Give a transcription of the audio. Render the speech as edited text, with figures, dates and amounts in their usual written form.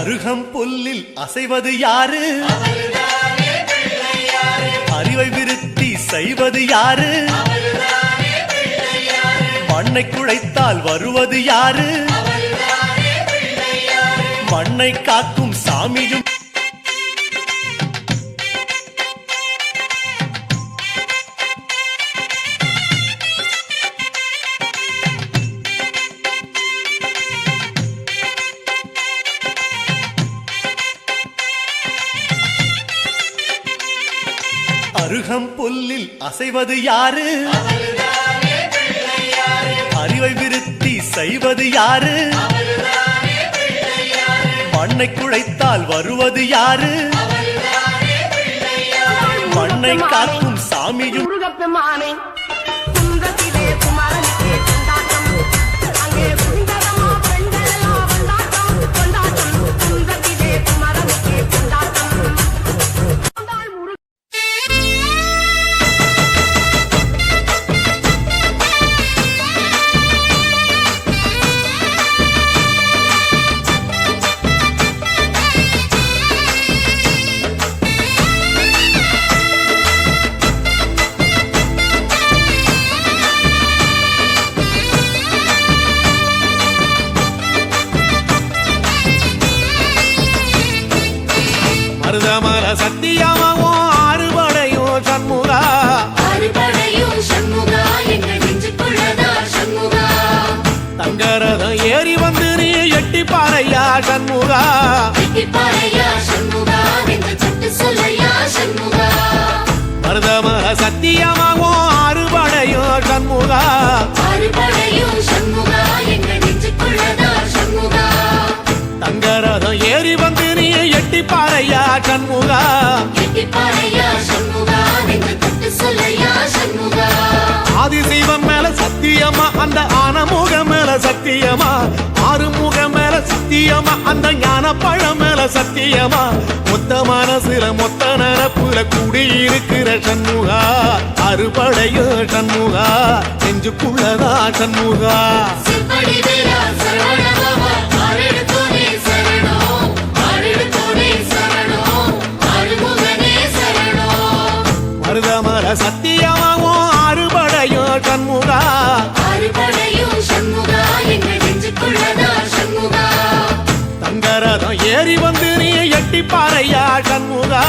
அருகம் புல்லில் அசைவது யாரு? அறிவை விருத்தி செய்வது யாரு? மண்ணை குழைத்தால் வருவது யாரு? மண்ணை காக்கும் சாமியும் அருகம் புல்லில் அசைவது யாரு? அறிவை விருத்தி செய்வது யாரு? மண்ணை குழைத்தால் வருவது யாரு? மண்ணை காக்கும் சாமியும் முருகப்பெருமானே குன்றத்திலே குமரனுக்கே கொண்டாட்டம் அங்கே சுந்தரமா பெண்கள் எல்லாம் கொண்டாட்டம் கொண்டாட்டம் குன்றத்திலே குமரனுக்கே கொண்டாட்டம் மருதமர சத்தியமாவோ அறுபடையோ சண்முகா எங்கள் நெஞ்சுக்குள்ளதா சண்முகா தங்கரதம் ஏறி வந்து நீ எட்டி பாறையா சண்முகா மருதமர சத்தியமாவோ அறுபடையோ சண்முகா எங்கள் நெஞ்சுக்குள்ளதா சண்முகா தங்கரதம் ஏறி வந்து நீ எட்டி பாறையா சண்முகா ஆதிசைவம் மேல சத்தியமா அந்த ஆனமுகம் மேல சத்தியமா ஆறுமுகம் மேல சத்தியமா அந்த ஞான பழம் மேல சத்தியமா மொத்த மனசுல மொத்த நரப்புல குடியிருக்கிற சண்முகா அறுபடையோ சண்முகா நெஞ்சுக்குள்ளதா சண்முகா மருதமர சத்தியமாவோ அறுபடையோ சண்முகா தங்கரதம் ஏறி வந்து நீ எட்டி பாறையா சண்முகா